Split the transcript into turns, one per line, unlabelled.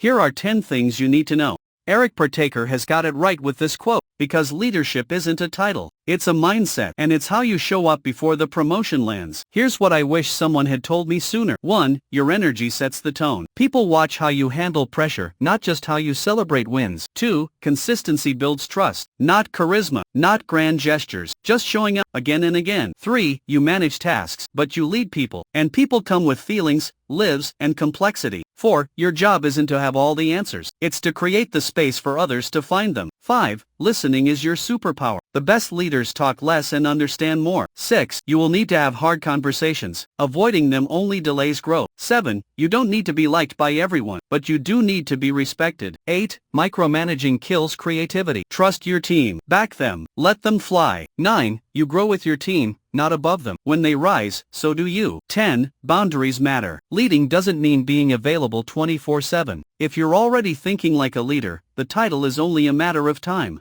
Here are 10 things you need to know. Eric Partaker has got it right with this quote, because leadership isn't a title, it's a mindset, and it's how you show up before the promotion lands. Here's what I wish someone had told me sooner. 1. Your energy sets the tone. People watch how you handle pressure, not just how you celebrate wins. 2. Consistency builds trust, not charisma, not grand gestures, just showing up again and again. 3. You manage tasks, but you lead people, and people come with feelings, lives, and complexity. 4. Your job isn't to have all the answers, it's to create the space for others to find them. 5. Listening is your superpower. The best leaders talk less and understand more. 6. You will need to have hard conversations. Avoiding them only delays growth. 7. You don't need to be liked by everyone, but you do need to be respected. 8. Micromanaging kills creativity. Trust your team. Back them. Let them fly. 9. You grow with your team, not above them. When they rise, so do you. 10. Boundaries matter. Leading doesn't mean being available 24/7. If you're already thinking like a leader, the title is only a matter of time.